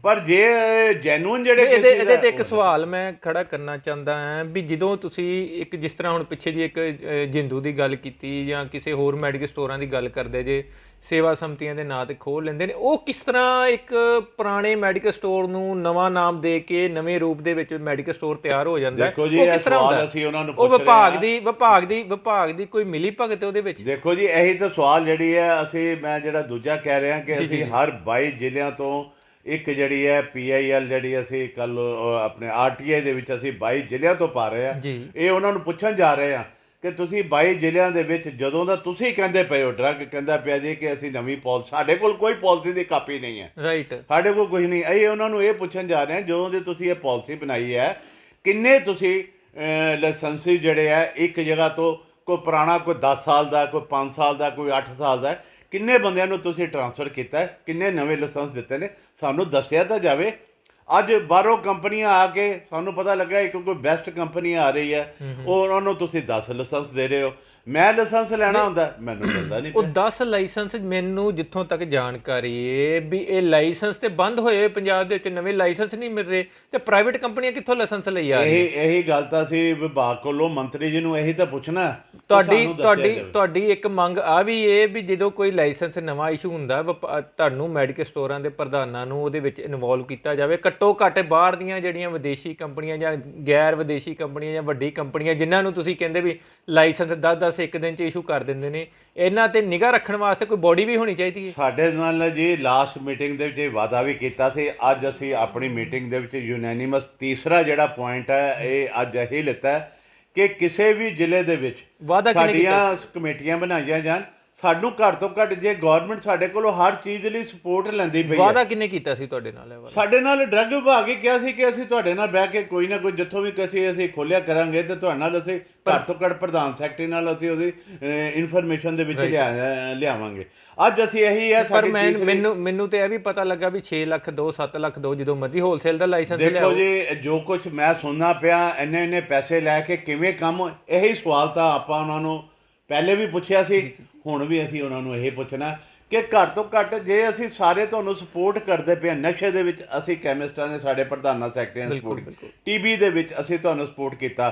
ਪਰ ਜੇ ਜੈਨੂਇਨ ਜਿਹੜੇ ਇਹਦੇ ਤੇ ਇੱਕ ਸਵਾਲ ਮੈਂ ਖੜਾ ਕਰਨਾ ਚਾਹੁੰਦਾ ਹਾਂ ਵੀ ਜਦੋਂ ਤੁਸੀਂ ਇੱਕ ਜਿਸ ਤਰ੍ਹਾਂ ਹੁਣ ਪਿੱਛੇ ਜੀ ਇੱਕ ਜਿੰਦੂ ਦੀ ਗੱਲ ਕੀਤੀ ਜਾਂ ਕਿਸੇ ਹੋਰ ਮੈਡੀਕਲ ਸਟੋਰਾਂ ਦੀ ਗੱਲ ਕਰਦੇ ਜੇ, ਸੇਵਾ ਸਮਤੀਆਂ ਦੇ ਨਾਂ ਤੇ ਖੋਲ੍ਹ ਲੈਂਦੇ ਨੇ, ਉਹ ਕਿਸ ਤਰ੍ਹਾਂ ਇੱਕ ਪੁਰਾਣੇ ਮੈਡੀਕਲ ਸਟੋਰ ਨੂੰ ਨਵਾਂ ਨਾਮ ਦੇ ਕੇ ਨਵੇਂ ਰੂਪ ਦੇ ਵਿੱਚ ਮੈਡੀਕਲ ਸਟੋਰ ਤਿਆਰ ਹੋ ਜਾਂਦਾ? ਦੇਖੋ ਜੀ, ਇਹ ਸਵਾਲ ਅਸੀਂ ਉਹਨਾਂ ਨੂੰ ਉਹ ਵਿਭਾਗ ਦੀ ਕੋਈ ਮਿਲੀ ਭਗਤ ਉਹਦੇ ਵਿੱਚ? ਦੇਖੋ ਜੀ, ਇਹੀ ਤਾਂ ਸਵਾਲ ਜਿਹੜੀ ਹੈ ਮੈਂ ਜਿਹੜਾ ਦੂਜਾ ਕਹਿ ਰਿਹਾ ਕਿ ਅਸੀਂ ਹਰ 22 ਜ਼ਿਲ੍ਹਿਆਂ ਤੋਂ ਇੱਕ ਜਿਹੜੀ ਹੈ PIL ਜਿਹੜੀ ਅਸੀਂ ਕੱਲ ਆਪਣੇ RTI ਦੇ ਵਿੱਚ ਅਸੀਂ 22 ਜ਼ਿਲ੍ਹਿਆਂ ਤੋਂ ਪਾ ਰਹੇ ਹਾਂ। ਇਹ ਉਹਨਾਂ ਨੂੰ ਪੁੱਛਣ ਜਾ ਰਹੇ ਹਾਂ ਕਿ ਤੁਸੀਂ 22 ਜ਼ਿਲ੍ਹਿਆਂ ਦੇ ਵਿੱਚ ਜਦੋਂ ਦਾ ਤੁਸੀਂ ਕਹਿੰਦੇ ਪਏ ਹੋ, ਡਰੱਗ ਕਹਿੰਦਾ ਪਿਆ ਜੀ ਕਿ ਅਸੀਂ ਨਵੀਂ ਪਾਲਿਸੀ, ਸਾਡੇ ਕੋਲ ਕੋਈ ਪਾਲਿਸੀ ਦੀ ਕਾਪੀ ਨਹੀਂ ਹੈ, ਸਾਡੇ ਕੋਲ ਕੁਝ ਨਹੀਂ। ਅਸੀਂ ਉਹਨਾਂ ਨੂੰ ਇਹ ਪੁੱਛਣ ਜਾ ਰਹੇ ਹਾਂ ਜਦੋਂ ਦੀ ਤੁਸੀਂ ਇਹ ਪਾਲਿਸੀ ਬਣਾਈ ਹੈ, ਕਿੰਨੇ ਤੁਸੀਂ ਲਾਇਸੈਂਸੀ ਜਿਹੜੇ ਹੈ ਇੱਕ ਜਗ੍ਹਾ ਤੋਂ, ਕੋਈ ਪੁਰਾਣਾ ਕੋਈ 10 ਸਾਲ ਦਾ, ਕੋਈ 5 ਸਾਲ ਦਾ, ਕੋਈ 8 ਸਾਲ ਦਾ, ਕਿੰਨੇ ਬੰਦਿਆਂ ਨੂੰ ਤੁਸੀਂ ਟ੍ਰਾਂਸਫਰ ਕੀਤਾ ਹੈ, ਕਿੰਨੇ ਨਵੇਂ ਲਾਇਸੈਂਸ ਦਿੱਤੇ ਨੇ, ਸਾਨੂੰ ਦੱਸਿਆ ਤਾਂ ਜਾਵੇ। ਅੱਜ ਬਾਹਰੋਂ ਕੰਪਨੀਆਂ ਆ ਕੇ ਸਾਨੂੰ ਪਤਾ ਲੱਗਾ ਇੱਕ ਕੋਈ ਬੈਸਟ ਕੰਪਨੀ ਆ ਰਹੀ ਹੈ, ਉਹਨਾਂ ਨੂੰ ਤੁਸੀਂ 10 ਲਾਇਸੈਂਸ ਦੇ ਰਹੇ ਹੋ। ਮੈਂ ਲਾਇਸੈਂਸ ਲੈਣਾ ਹੁੰਦਾ ਮੈਨੂੰ ਮਿਲਦਾ ਨਹੀਂ। ਉਹ 10 ਲਾਇਸੈਂਸ, ਮੈਨੂੰ ਜਿੱਥੋਂ ਤੱਕ ਜਾਣਕਾਰੀ ਹੈ ਵੀ ਇਹ ਲਾਇਸੈਂਸ ਤੇ ਬੰਦ ਹੋਏ ਹੋਏ ਪੰਜਾਬ ਦੇ ਵਿੱਚ, ਨਵੇਂ ਲਾਇਸੈਂਸ ਨਹੀਂ ਮਿਲ ਰਹੇ, ਤੇ ਪ੍ਰਾਈਵੇਟ ਕੰਪਨੀਆਂ ਕਿੱਥੋਂ ਲਾਇਸੈਂਸ ਲਈ ਆ ਰਹੀਆਂ? ਇਹੀ ਗੱਲ ਤਾਂ ਸੀ ਵਿਭਾਗ ਕੋਲੋਂ, ਮੰਤਰੀ ਜੀ ਨੂੰ ਇਹੀ ਤਾਂ ਪੁੱਛਣਾ। ਤੁਹਾਡੀ ਇੱਕ ਮੰਗ ਆ ਵੀ ਇਹ ਵੀ ਜਦੋਂ ਕੋਈ ਲਾਇਸੈਂਸ ਨਵਾਂ ਇਸ਼ੂ ਹੁੰਦਾ, ਤੁਹਾਨੂੰ ਮੈਡੀਕਲ ਸਟੋਰਾਂ ਦੇ ਪ੍ਰਧਾਨਾਂ ਨੂੰ ਉਹਦੇ ਵਿੱਚ ਇਨਵੋਲਵ ਕੀਤਾ ਜਾਵੇ। ਘੱਟੋ ਘੱਟ ਬਾਹਰ ਦੀਆਂ ਜਿਹੜੀਆਂ ਵਿਦੇਸ਼ੀ ਕੰਪਨੀਆਂ ਜਾਂ ਗੈਰ ਵਿਦੇਸ਼ੀ ਕੰਪਨੀਆਂ ਜਾਂ ਵੱਡੀ ਕੰਪਨੀਆਂ ਜਿਨ੍ਹਾਂ ਨੂੰ ਤੁਸੀਂ ਕਹਿੰਦੇ ਵੀ ਲਾਇਸੈਂਸ 10-10 ਇੱਕ ਦਿਨ 'ਚ ਇਸ਼ੂ ਕਰ ਦਿੰਦੇ ਨੇ, ਇਹਨਾਂ ਤੇ ਨਿਗਾਹ ਰੱਖਣ ਵਾਸਤੇ ਕੋਈ ਬੋਡੀ ਵੀ ਹੋਣੀ ਚਾਹੀਦੀ ਹੈ। ਸਾਡੇ ਨਾਲ ਜੀ ਲਾਸਟ ਮੀਟਿੰਗ ਦੇ ਵਿੱਚ ਇਹ ਵਾਅਦਾ ਵੀ ਕੀਤਾ ਸੀ। ਅੱਜ ਅਸੀਂ ਆਪਣੀ ਮੀਟਿੰਗ ਦੇ ਵਿੱਚ ਯੂਨੈਨਿਮਸ ਤੀਸਰਾ ਜਿਹੜਾ ਪੁਆਇੰਟ ਹੈ ਇਹ ਅੱਜ ਇਹੀ ਲਿੱਤਾ ਕਿ ਕਿਸੇ ਵੀ ਜ਼ਿਲ੍ਹੇ ਦੇ ਵਿੱਚ ਸਾਡੀਆਂ ਕਮੇਟੀਆਂ ਬਣਾਈਆਂ ਜਾਣ, ਸਾਨੂੰ ਘੱਟ ਤੋਂ ਘੱਟ ਜੇ ਗਵਰਨਮੈਂਟ ਸਾਡੇ ਕੋਲੋਂ ਹਰ ਚੀਜ਼ ਲਈ ਸਪੋਰਟ ਲੈਂਦੀ ਪਈ ਹੈ। ਵਾਅਦਾ ਕਿੰਨੇ ਕੀਤਾ ਸੀ ਤੁਹਾਡੇ ਨਾਲ ਇਹ ਵਾਲਾ? ਸਾਡੇ ਨਾਲ ਡਰੱਗ ਵਿਭਾਗ ਹੀ ਕਿਹਾ ਸੀ ਕਿ ਅਸੀਂ ਤੁਹਾਡੇ ਨਾਲ ਬਹਿ ਕੇ ਕੋਈ ਨਾ ਕੋਈ ਜਿੱਥੋਂ ਵੀ ਅਸੀਂ ਖੋਲ੍ਹਿਆ ਕਰਾਂਗੇ ਤੇ ਤੁਹਾਡੇ ਨਾਲ ਅਸੀਂ ਘੱਟ ਤੋਂ ਘੱਟ ਪ੍ਰਧਾਨ ਸੈਕਟਰੀ ਨਾਲ ਅਸੀਂ ਉਹਦੀ ਇਨਫੋਰਮੇਸ਼ਨ ਦੇ ਵਿੱਚ ਲਿਆਵਾਂਗੇ। ਅੱਜ ਅਸੀਂ ਇਹੀ ਹੈ ਪਰ ਮੈਨੂੰ ਤੇ ਇਹ ਵੀ ਪਤਾ ਲੱਗਾ ਵੀ 6 ਲੱਖ ਦੋ 7 ਲੱਖ ਦੋ ਜਦੋਂ ਮਰਜ਼ੀ ਹੋਲਸੇਲ ਦਾ ਲਾਇਸੈਂਸ ਲਿਆਓ। ਦੇਖੋ ਜੀ ਜੋ ਕੁਝ ਮੈਂ ਸੁਣਨਾ ਪਿਆ ਇੰਨੇ ਪੈਸੇ ਲੈ ਕੇ ਕਿਵੇਂ ਕੰਮ, ਇਹੀ ਸਵਾਲ ਤਾਂ ਆਪਾਂ ਉਹਨਾਂ ਨੂੰ ਪਹਿਲੇ ਵੀ ਪੁੱਛਿਆ ਸੀ, ਹੁਣ ਵੀ ਅਸੀਂ ਉਹਨਾਂ ਨੂੰ ਇਹ ਪੁੱਛਣਾ ਕਿ ਘੱਟ ਤੋਂ ਘੱਟ ਜੇ ਅਸੀਂ ਸਾਰੇ ਤੁਹਾਨੂੰ ਸਪੋਰਟ ਕਰਦੇ ਪਏ ਨਸ਼ੇ ਦੇ ਵਿੱਚ, ਅਸੀਂ ਕੈਮਿਸਟਾਂ ਨੇ ਸਾਡੇ ਪ੍ਰਧਾਨਾਂ ਸੈਕਟਰੀਆਂ ਨੇ ਸਪੋਰਟ ਕੀਤੀ, ਟੀਬੀ ਦੇ ਵਿੱਚ ਅਸੀਂ ਤੁਹਾਨੂੰ ਸਪੋਰਟ ਕੀਤਾ।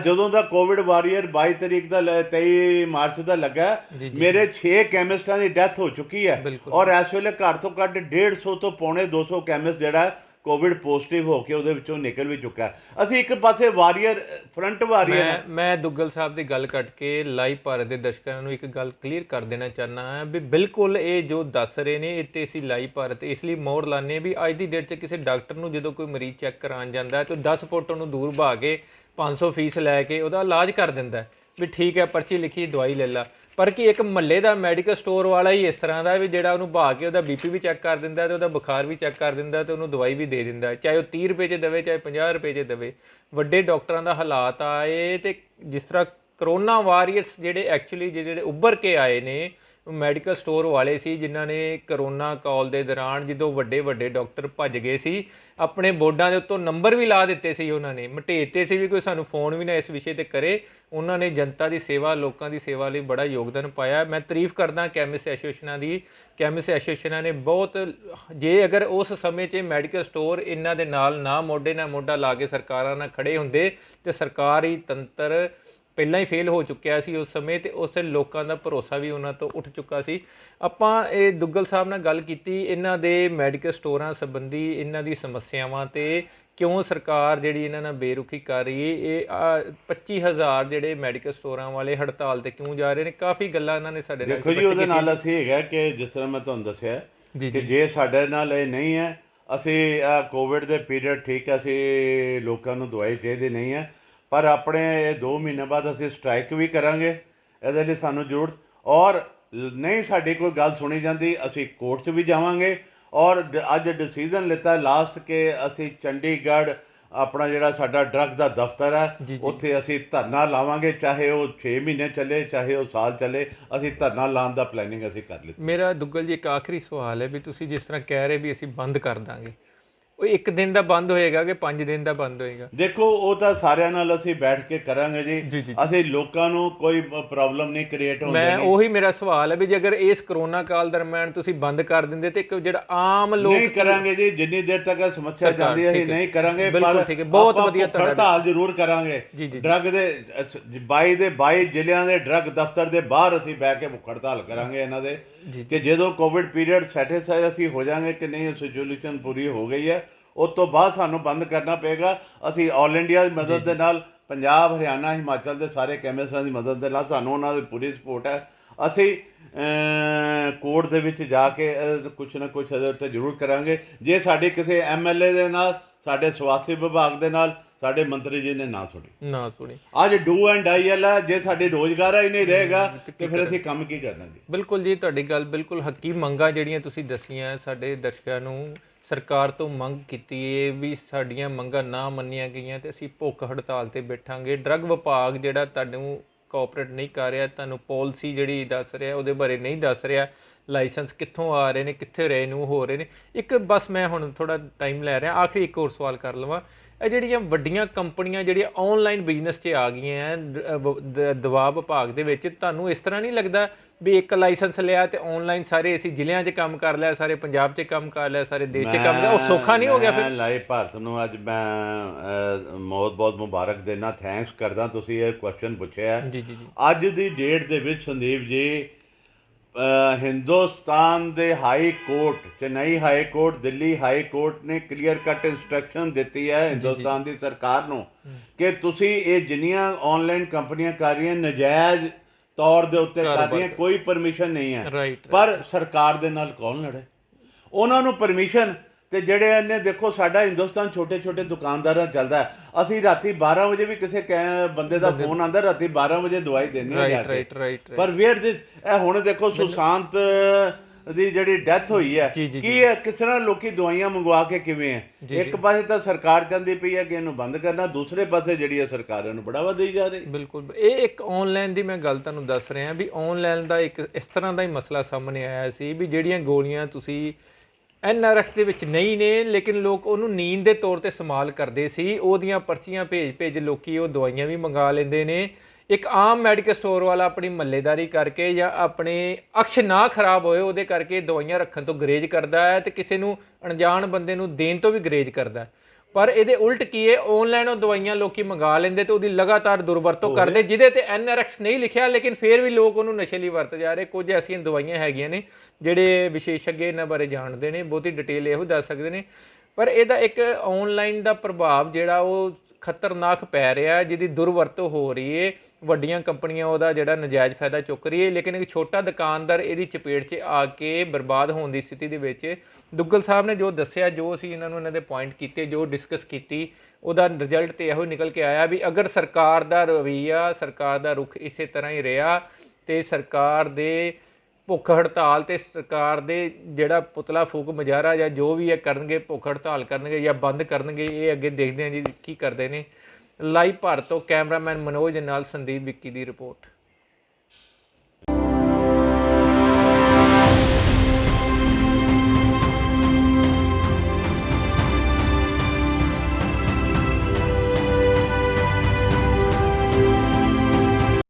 ਜਦੋਂ ਦਾ ਕੋਵਿਡ ਵਾਰੀਅਰ 22 ਤਰੀਕ ਦਾ 23 ਮਾਰਚ ਦਾ ਲੱਗਾ, ਮੇਰੇ 6 ਕੈਮਿਸਟਾਂ ਦੀ ਡੈਥ ਹੋ ਚੁੱਕੀ ਹੈ ਔਰ ਇਸ ਵੇਲੇ ਘੱਟ ਤੋਂ ਘੱਟ 150 ਤੋਂ ਪੌਣੇ 200 ਕੈਮਿਸਟ ਜਿਹੜਾ ਕੋਵਿਡ ਪੋਜ਼ਿਟਿਵ ਹੋ ਕੇ ਉਹਦੇ ਵਿੱਚੋਂ ਨਿਕਲ ਵੀ ਚੁੱਕਾ। ਅਸੀਂ ਇੱਕ ਪਾਸੇ ਵਾਰੀਅਰ ਫਰੰਟ ਵਾਰੀਅਰ। ਮੈਂ ਦੁੱਗਲ ਸਾਹਿਬ ਦੀ ਗੱਲ ਕੱਟ ਕੇ ਲਾਈਵ ਭਾਰਤ ਦੇ ਦਰਸ਼ਕਾਂ ਨੂੰ ਇੱਕ ਗੱਲ ਕਲੀਅਰ ਕਰ ਦੇਣਾ ਚਾਹੁੰਦਾ ਹਾਂ ਵੀ ਬਿਲਕੁਲ ਇਹ ਜੋ ਦੱਸ ਰਹੇ ਨੇ ਇਹ ਤੇ ਅਸੀਂ ਲਾਈਵ ਭਾਰਤ ਇਸ ਲਈ ਮੋਹਰ ਲਾਉਂਦੇ ਵੀ ਅੱਜ ਦੀ ਡੇਟ 'ਚ ਕਿਸੇ ਡਾਕਟਰ ਨੂੰ ਜਦੋਂ ਕੋਈ ਮਰੀਜ਼ ਚੈੱਕ ਕਰਾਉਣ ਜਾਂਦਾ ਤਾਂ 10 ਫੁੱਟ ਉਹਨੂੰ ਦੂਰ ਭਾ ਕੇ 500 ਫੀਸ ਲੈ ਕੇ ਉਹਦਾ ਇਲਾਜ ਕਰ ਦਿੰਦਾ ਵੀ ਠੀਕ ਹੈ ਪਰਚੀ ਲਿਖੀ ਦਵਾਈ ਲੈ ਲਾ। ਪਰ ਕੀ ਇੱਕ ਮਹੱਲੇ ਦਾ ਮੈਡੀਕਲ ਸਟੋਰ ਵਾਲਾ ਹੀ ਇਸ ਤਰ੍ਹਾਂ ਦਾ ਵੀ ਜਿਹੜਾ ਉਹਨੂੰ ਭਾ ਕੇ ਉਹਦਾ BP ਵੀ ਚੈੱਕ ਕਰ ਦਿੰਦਾ ਤੇ ਉਹਦਾ ਬੁਖਾਰ ਵੀ ਚੈੱਕ ਕਰ ਦਿੰਦਾ ਤੇ ਉਹਨੂੰ ਦਵਾਈ ਵੀ ਦੇ ਦਿੰਦਾ, ਚਾਹੇ ਉਹ 30 ਰੁਪਏ 'ਚ ਦੇਵੇ ਚਾਹੇ 50 ਰੁਪਏ 'ਚ ਦੇਵੇ। ਵੱਡੇ ਡਾਕਟਰਾਂ ਦਾ ਹਾਲਾਤ ਆਏ ਤੇ ਜਿਸ ਤਰ੍ਹਾਂ ਕਰੋਨਾ ਵਾਰੀਅਰਸ ਜਿਹੜੇ ਐਕਚੁਅਲੀ ਜਿਹੜੇ ਉੱਭਰ ਕੇ ਆਏ ਨੇ ਮੈਡੀਕਲ ਸਟੋਰ ਵਾਲੇ ਸੀ ਜਿਨ੍ਹਾਂ ਨੇ ਕਰੋਨਾ ਕਾਲ ਦੇ ਦੌਰਾਨ ਜਦੋਂ ਵੱਡੇ ਵੱਡੇ ਡਾਕਟਰ ਭੱਜ ਗਏ ਸੀ ਆਪਣੇ ਬੋਰਡਾਂ ਦੇ ਉੱਤੋਂ ਨੰਬਰ ਵੀ ਲਾ ਦਿੱਤੇ ਸੀ, ਉਹਨਾਂ ਨੇ ਮਟੇਤੇ ਸੀ ਵੀ ਕੋਈ ਸਾਨੂੰ ਫੋਨ ਵੀ ਨਾ ਇਸ ਵਿਸ਼ੇ ਤੇ ਕਰੇ। ਉਹਨਾਂ ਨੇ ਜਨਤਾ ਦੀ ਸੇਵਾ ਲੋਕਾਂ ਦੀ ਸੇਵਾ ਲਈ ਬੜਾ ਯੋਗਦਾਨ ਪਾਇਆ। ਮੈਂ ਤਾਰੀਫ ਕਰਦਾ ਕੈਮਿਸਟ ਐਸੋਸੀਏਸ਼ਨਾਂ ਦੀ। ਕੈਮਿਸਟ ਐਸੋਸੀਏਸ਼ਨਾਂ ਨੇ ਬਹੁਤ, ਜੇ ਅਗਰ ਉਸ ਸਮੇਂ 'ਚ ਮੈਡੀਕਲ ਸਟੋਰ ਇਹਨਾਂ ਦੇ ਨਾਲ ਨਾ ਮੋਢੇ ਨਾਲ ਮੋਢਾ ਲਾ ਕੇ ਸਰਕਾਰਾਂ ਨਾਲ ਖੜੇ ਹੁੰਦੇ ਤੇ ਸਰਕਾਰੀ ਤੰਤਰ ਪਹਿਲਾਂ ਹੀ ਫੇਲ ਹੋ ਚੁੱਕਿਆ ਸੀ ਉਸ ਸਮੇਂ ਤੇ ਉਸ ਲੋਕਾਂ ਦਾ ਭਰੋਸਾ ਵੀ ਉਹਨਾਂ ਤੋਂ ਉੱਠ ਚੁੱਕਾ ਸੀ। ਆਪਾਂ ਇਹ ਦੁੱਗਲ ਸਾਹਿਬ ਨਾਲ ਗੱਲ ਕੀਤੀ ਇਹਨਾਂ ਦੇ ਮੈਡੀਕਲ ਸਟੋਰਾਂ ਸੰਬੰਧੀ, ਇਹਨਾਂ ਦੀ ਸਮੱਸਿਆਵਾਂ ਤੇ ਕਿਉਂ ਸਰਕਾਰ ਜਿਹੜੀ ਇਹਨਾਂ ਨਾਲ ਬੇਰੁਖੀ ਕਰ ਰਹੀ ਹੈ। ਇਹ 25,000 ਜਿਹੜੇ ਮੈਡੀਕਲ ਸਟੋਰਾਂ ਵਾਲੇ ਹੜਤਾਲ ਤੇ ਕਿਉਂ ਜਾ ਰਹੇ ਨੇ, ਕਾਫੀ ਗੱਲਾਂ ਇਹਨਾਂ ਨੇ ਸਾਡੇ ਨਾਲ। ਦੇਖੋ ਜੀ ਉਹਦੇ ਨਾਲ ਅਸੀਂ ਹੈਗਾ ਕਿ ਜਿਸ ਤਰ੍ਹਾਂ ਮੈਂ ਤੁਹਾਨੂੰ ਦੱਸਿਆ ਕਿ ਜੇ ਸਾਡੇ ਨਾਲ ਇਹ ਨਹੀਂ ਹੈ, ਅਸੀਂ ਕੋਵਿਡ ਦੇ ਪੀਰੀਅਡ ਠੀਕ ਹੈ ਅਸੀਂ ਲੋਕਾਂ ਨੂੰ ਦਵਾਈ ਚਾਹੀਦੀ ਨਹੀਂ ਹੈ, ਪਰ ਆਪਣੇ 2 ਮਹੀਨੇ ਬਾਅਦ ਅਸੀਂ ਸਟ੍ਰਾਈਕ ਵੀ ਕਰਾਂਗੇ, ਇਹਦੇ ਲਈ ਸਾਨੂੰ ਜ਼ਰੂਰਤ, ਔਰ ਨਹੀਂ ਸਾਡੀ ਕੋਈ ਗੱਲ ਸੁਣੀ ਜਾਂਦੀ ਅਸੀਂ ਕੋਰਟ 'ਚ ਵੀ ਜਾਵਾਂਗੇ। ਔਰ ਅੱਜ ਡਿਸੀਜ਼ਨ ਲਿੱਤਾ ਲਾਸਟ ਕਿ ਅਸੀਂ ਚੰਡੀਗੜ੍ਹ ਆਪਣਾ ਜਿਹੜਾ ਸਾਡਾ ਡਰੱਗ ਦਾ ਦਫ਼ਤਰ ਹੈ ਉੱਥੇ ਅਸੀਂ ਧਰਨਾ ਲਾਵਾਂਗੇ, ਚਾਹੇ ਉਹ 6 ਮਹੀਨੇ ਚੱਲੇ ਚਾਹੇ ਉਹ ਸਾਲ ਚੱਲੇ, ਅਸੀਂ ਧਰਨਾ ਲਾਉਣ ਦਾ ਪਲੈਨਿੰਗ ਅਸੀਂ ਕਰ ਲਈ। ਮੇਰਾ ਦੁੱਗਲ ਜੀ ਇੱਕ ਆਖਰੀ ਸਵਾਲ ਹੈ ਵੀ ਤੁਸੀਂ ਜਿਸ ਤਰ੍ਹਾਂ ਕਹਿ ਰਹੇ ਵੀ ਅਸੀਂ ਬੰਦ ਕਰ ਦਾਂਗੇ, ਉਹ 1 ਦਿਨ ਦਾ ਬੰਦ ਹੋਏਗਾ ਕਿ 5 ਦਿਨ ਦਾ ਬੰਦ ਹੋਏਗਾ? ਦੇਖੋ ਉਹ ਤਾਂ ਸਾਰਿਆਂ ਨਾਲ ਅਸੀਂ ਬੈਠ ਕੇ ਕਰਾਂਗੇ ਜੀ। ਅਸੀਂ ਲੋਕਾਂ ਨੂੰ ਕੋਈ ਪ੍ਰੋਬਲਮ ਨਹੀਂ ਕ੍ਰੀਏਟ ਹੋਣ ਦੇਣੀ। ਮੈਂ ਉਹੀ ਮੇਰਾ ਸਵਾਲ ਹੈ ਵੀ ਜੇ ਅਗਰ ਇਸ ਕਰੋਨਾ ਕਾਲ ਦਰਮਿਆਨ ਤੁਸੀਂ ਬੰਦ ਕਰ ਦਿੰਦੇ ਤੇ ਇੱਕ ਜਿਹੜਾ ਆਮ ਲੋਕ ਨਹੀਂ ਕਰਾਂਗੇ ਜੀ, ਜਿੰਨੀ ਦੇਰ ਤੱਕ ਸਮੱਸਿਆ ਜਾਂਦੀ ਹੈ ਅਸੀਂ ਨਹੀਂ ਕਰਾਂਗੇ, ਪਰ ਬਹੁਤ ਵਧੀਆ ਹੜਤਾਲ ਜ਼ਰੂਰ ਕਰਾਂਗੇ। ਡਰੱਗ ਦੇ 22 ਦੇ 22 ਜ਼ਿਲ੍ਹਿਆਂ ਦੇ ਡਰੱਗ ਦਫ਼ਤਰ ਦੇ ਬਾਹਰ ਅਸੀਂ ਬਹਿ ਕੇ ਭੁੱਖ ਹੜਤਾਲ ਕਰਾਂਗੇ ਇਹਨਾਂ ਦੇ ਕਿ ਜਦੋਂ ਕੋਵਿਡ ਪੀਰੀਅਡ ਸੈਟੀਸਫਾਈ ਅਸੀਂ ਹੋ ਜਾਵਾਂਗੇ ਕਿ ਨਹੀਂ ਸੋਲੂਸ਼ਨ ਪੂਰੀ ਹੋ ਗਈ ਹੈ, ਉਸ ਤੋਂ ਬਾਅਦ ਸਾਨੂੰ ਬੰਦ ਕਰਨਾ ਪਏਗਾ। ਅਸੀਂ ਆਲ ਇੰਡੀਆ ਦੀ ਮਦਦ ਦੇ ਨਾਲ, ਪੰਜਾਬ ਹਰਿਆਣਾ ਹਿਮਾਚਲ ਦੇ ਸਾਰੇ ਕੈਮਿਸਟਾਂ ਦੀ ਮਦਦ ਦੇ ਨਾਲ ਸਾਨੂੰ ਉਹਨਾਂ ਦੀ ਪੂਰੀ ਸਪੋਰਟ ਹੈ। ਅਸੀਂ ਕੋਰਟ ਦੇ ਵਿੱਚ ਜਾ ਕੇ ਕੁਛ ਨਾ ਕੁਛ ਇਹਦੇ ਉੱਤੇ ਜ਼ਰੂਰ ਕਰਾਂਗੇ। ਜੇ ਸਾਡੀ ਕਿਸੇ MLA ਦੇ ਨਾਲ, ਸਾਡੇ ਸਵਾਸਥ ਵਿਭਾਗ ਦੇ ਨਾਲ, ਸਾਡੇ ਮੰਤਰੀ ਜੀ ਨੇ ਨਾ ਸੁਣੀ ਅੱਜ ਡੂ ਐਂਡ ਡਾਈ ਵਾਲਾ, ਜੇ ਸਾਡੀ ਰੋਜ਼ਗਾਰ ਹੀ ਨਹੀਂ ਰਹੇਗਾ ਤੇ ਫਿਰ ਅਸੀਂ ਕੰਮ ਕੀ ਕਰਨਾ ਜੀ। ਬਿਲਕੁਲ ਜੀ, ਤੁਹਾਡੀ ਗੱਲ ਬਿਲਕੁਲ ਹੱਕੀ। ਮੰਗਾਂ ਜਿਹੜੀਆਂ ਤੁਸੀਂ ਦੱਸੀਆਂ ਸਾਡੇ ਦਰਸ਼ਕਾਂ ਨੂੰ, ਸਰਕਾਰ ਤੋਂ ਮੰਗ ਕੀਤੀ ਹੈ ਵੀ ਸਾਡੀਆਂ ਮੰਗਾਂ ਨਾ ਮੰਨੀਆਂ ਗਈਆਂ ਤੇ ਅਸੀਂ ਭੁੱਖ ਹੜਤਾਲ ਤੇ ਬੈਠਾਂਗੇ। ਡਰੱਗ ਵਿਭਾਗ ਜਿਹੜਾ ਤੁਹਾਨੂੰ ਕੋਆਪਰੇਟ ਨਹੀਂ ਕਰ ਰਿਹਾ, ਤੁਹਾਨੂੰ ਪਾਲਿਸੀ ਜਿਹੜੀ ਦੱਸ ਰਿਹਾ ਉਹਦੇ ਬਾਰੇ ਨਹੀਂ ਦੱਸ ਰਿਹਾ, ਲਾਇਸੈਂਸ ਕਿੱਥੋਂ ਆ ਰਹੇ ਨੇ, ਕਿੱਥੇ ਰਹੇ ਨੂੰ ਹੋ ਰਹੇ ਨੇ। ਇੱਕ ਬਸ ਮੈਂ ਹੁਣ ਥੋੜ੍ਹਾ ਟਾਈਮ ਲੈ ਰਿਹਾ, ਆਖਰੀ ਇੱਕ ਹੋਰ ਸਵਾਲ ਕਰ ਲਵਾਂ। ਇਹ ਜਿਹੜੀਆਂ ਵੱਡੀਆਂ ਕੰਪਨੀਆਂ ਜਿਹੜੀਆਂ ਆਨਲਾਈਨ ਬਿਜ਼ਨਸ 'ਚ ਆ ਗਈਆਂ ਦਵਾ ਵਿਭਾਗ ਦੇ ਵਿੱਚ, ਤੁਹਾਨੂੰ ਇਸ ਤਰ੍ਹਾਂ ਨਹੀਂ ਲੱਗਦਾ ਵੀ ਇੱਕ ਲਾਇਸੈਂਸ ਲਿਆ ਤੇ ਆਨਲਾਈਨ ਸਾਰੇ ਅਸੀਂ ਜ਼ਿਲ੍ਹਿਆਂ 'ਚ ਕੰਮ ਕਰ ਲਿਆ, ਸਾਰੇ ਪੰਜਾਬ 'ਚ ਕੰਮ ਕਰ ਲਿਆ, ਸਾਰੇ ਦੇਸ਼ 'ਚ ਕੰਮ ਲਿਆ, ਉਹ ਸੌਖਾ ਨਹੀਂ ਹੋ ਗਿਆ? ਫਿਰ ਲਾਈਵ ਭਾਰਤ ਨੂੰ ਅੱਜ ਮੈਂ ਬਹੁਤ ਮੁਬਾਰਕ ਦੇਣਾ, ਥੈਂਕਸ ਕਰਦਾ ਤੁਸੀਂ ਇਹ ਕੁਐਸਚਨ ਪੁੱਛਿਆ। ਅੱਜ ਦੀ ਡੇਟ ਦੇ ਵਿੱਚ ਸੰਦੀਪ ਜੀ ਹਿੰਦੁਸਤਾਨ ਦੇ high court, Chennai high court, Delhi high court ਨੇ ਕਲੀਅਰ ਕੱਟ ਇੰਸਟਰਕਸ਼ਨ ਦਿੱਤੀ ਹੈ ਹਿੰਦੁਸਤਾਨ ਦੀ ਸਰਕਾਰ ਨੂੰ ਕਿ ਤੁਸੀਂ ਇਹ ਜਿੰਨੀਆਂ ਆਨਲਾਈਨ ਕੰਪਨੀਆਂ ਕਰ ਰਹੀਆਂ ਨਜਾਇਜ਼ ਤੌਰ ਦੇ ਉੱਤੇ ਕਰ ਰਹੀਆਂ, ਕੋਈ ਪਰਮਿਸ਼ਨ ਨਹੀਂ ਹੈ। ਪਰ ਸਰਕਾਰ ਦੇ ਨਾਲ ਕੌਣ ਲੜੇ? ਉਹਨਾਂ ਨੂੰ ਪਰਮਿਸ਼ਨ ਤੇ ਜਿਹੜੇ ਇਹਨੇ ਦੇਖੋ ਸਾਡਾ ਹਿੰਦੁਸਤਾਨ ਛੋਟੇ ਛੋਟੇ ਦੁਕਾਨਦਾਰਾਂ ਚੱਲਦਾ ਹੈ। ਅਸੀਂ ਰਾਤੀ 12 ਵਜੇ ਵੀ ਕਿਸੇ ਬੰਦੇ ਦਾ ਫੋਨ ਆਉਂਦਾ, ਰਾਤੀ 12 ਵਜੇ ਦਵਾਈ ਦਿੰਦੇ ਆ ਜਾ ਰਾਈਟ ਕੇ। ਰਾਈਟ ਪਰ ਵੇਅਰ ਦਿਸ, ਇਹ ਹੁਣ ਦੇਖੋ ਸੁਸ਼ਾਂਤ ਦੀ ਜਿਹੜੀ ਡੈਥ ਹੋਈ ਹੈ, ਕੀ ਹੈ ਕਿਸ ਤਰ੍ਹਾਂ ਲੋਕੀ ਦਵਾਈਆਂ ਮੰਗਵਾ ਕੇ ਕਿਵੇਂ ਹੈ। ਇੱਕ ਪਾਸੇ ਤਾਂ ਸਰਕਾਰ ਚਾਹੁੰਦੀ ਪਈ ਹੈ ਕਿ ਇਹਨੂੰ ਬੰਦ ਕਰਨਾ, ਦੂਸਰੇ ਪਾਸੇ ਜਿਹੜੀ ਹੈ ਸਰਕਾਰ ਇਹਨੂੰ ਬੜਾਵਾ ਦੇਈ ਜਾ ਰਹੀ। ਬਿਲਕੁਲ, ਇਹ ਇੱਕ ਆਨਲਾਈਨ ਦੀ ਮੈਂ ਗੱਲ ਤੁਹਾਨੂੰ ਦੱਸ ਰਿਹਾ ਵੀ ਆਨਲਾਈਨ ਦਾ ਇੱਕ ਇਸ ਤਰ੍ਹਾਂ ਦਾ ਹੀ ਮਸਲਾ ਸਾਹਮਣੇ ਆਇਆ ਸੀ ਵੀ ਜਿਹੜੀਆਂ ਗੋਲੀਆਂ ਤੁਸੀਂ NRX ਦੇ ਵਿੱਚ ਨਹੀਂ ਨੇ, ਲੇਕਿਨ ਲੋਕ ਉਹਨੂੰ ਨੀਂਦ ਦੇ ਤੌਰ ਤੇ ਇਸਤੇਮਾਲ ਕਰਦੇ ਸੀ, ਉਹਦੀਆਂ ਪਰਚੀਆਂ ਭੇਜ ਲੋਕੀ ਉਹ ਦਵਾਈਆਂ ਵੀ ਮੰਗਾ ਲੈਂਦੇ ਨੇ। ਇੱਕ ਆਮ ਮੈਡੀਕਲ ਸਟੋਰ ਵਾਲਾ ਆਪਣੀ ਮਹੱਲੇਦਾਰੀ ਕਰਕੇ ਜਾਂ ਆਪਣੇ ਅਕਸ਼ ਨਾ ਖਰਾਬ ਹੋਏ ਉਹਦੇ ਕਰਕੇ ਦਵਾਈਆਂ ਰੱਖਣ ਤੋਂ ਗਰੇਜ ਕਰਦਾ ਹੈ ਤੇ ਕਿਸੇ ਨੂੰ ਅਣਜਾਣ ਬੰਦੇ ਨੂੰ ਦੇਣ ਤੋਂ ਵੀ ਗਰੇਜ ਕਰਦਾ ਹੈ। ਪਰ ਇਹਦੇ ਉਲਟ ਕੀ ਹੈ, ਆਨਲਾਈਨ ਉਹ ਦਵਾਈਆਂ ਲੋਕੀ ਮੰਗਾ ਲੈਂਦੇ ਤੇ ਉਹਦੀ ਲਗਾਤਾਰ ਦੁਰਵਰਤੋਂ ਕਰਦੇ, ਜਿਹਦੇ ਤੇ NRX ਨਹੀਂ ਲਿਖਿਆ ਲੇਕਿਨ ਫਿਰ ਵੀ ਲੋਕ ਉਹਨੂੰ ਨਸ਼ੇ ਲਈ ਵਰਤ ਜਾ ਰਹੇ। ਕੁਝ ਐਸੀਆਂ ਦਵਾਈਆਂ ਹੈਗੀਆਂ ਨੇ ਜਿਹੜੇ ਵਿਸ਼ੇਸ਼ੱਗ ਇਹਨਾਂ ਬਾਰੇ ਜਾਣਦੇ ਨੇ, ਬਹੁਤੀ ਡਿਟੇਲ ਇਹੋ ਦੱਸ ਸਕਦੇ ਨੇ। ਪਰ ਇਹਦਾ ਇੱਕ ਆਨਲਾਈਨ ਦਾ ਪ੍ਰਭਾਵ ਜਿਹੜਾ ਉਹ ਖਤਰਨਾਕ ਪੈ ਰਿਹਾ, ਜਿਹਦੀ ਦੁਰਵਰਤੋਂ ਹੋ ਰਹੀ ਹੈ। ਵੱਡੀਆਂ ਕੰਪਨੀਆਂ ਉਹਦਾ ਜਿਹੜਾ ਨਜਾਇਜ਼ ਫਾਇਦਾ ਚੁੱਕ ਰਹੀ ਹੈ, ਲੇਕਿਨ ਇੱਕ ਛੋਟਾ ਦੁਕਾਨਦਾਰ ਇਹਦੀ ਚਪੇਟ 'ਚ ਆ ਕੇ ਬਰਬਾਦ ਹੋਣ ਦੀ ਸਥਿਤੀ ਦੇ ਵਿੱਚ। ਦੁੱਗਲ ਸਾਹਿਬ ਨੇ ਜੋ ਦੱਸਿਆ, ਜੋ ਅਸੀਂ ਇਹਨਾਂ ਦੇ ਪੁਆਇੰਟ ਕੀਤੇ, ਜੋ ਡਿਸਕਸ ਕੀਤੀ, ਉਹਦਾ ਰਿਜ਼ਲਟ ਤੇ ਇਹੋ ਨਿਕਲ ਕੇ ਆਇਆ ਵੀ ਅਗਰ ਸਰਕਾਰ ਦਾ ਰਵੱਈਆ, ਸਰਕਾਰ ਦਾ ਰੁਖ ਇਸੇ ਤਰ੍ਹਾਂ ਹੀ ਰਿਹਾ ਤੇ ਸਰਕਾਰ ਦੇ ਭੁੱਖ ਹੜਤਾਲ ਤੇ ਸਰਕਾਰ ਦੇ ਜਿਹੜਾ ਪੁਤਲਾ ਫੂਕ ਮੁਜ਼ਾਹਰਾ ਜਾਂ ਜੋ ਵੀ ਇਹ ਕਰਨਗੇ, ਭੁੱਖ ਹੜਤਾਲ ਕਰਨਗੇ ਜਾਂ ਬੰਦ ਕਰਨਗੇ, ਇਹ ਅੱਗੇ ਦੇਖਦੇ ਹਾਂ ਜੀ ਕੀ ਕਰਦੇ ਨੇ। ਲਾਈਵ ਭਾਰਤ ਤੋਂ ਕੈਮਰਾਮੈਨ ਮਨੋਜ ਦੇ ਨਾਲ ਸੰਦੀਪ ਵਿੱਕੀ ਦੀ ਰਿਪੋਰਟ।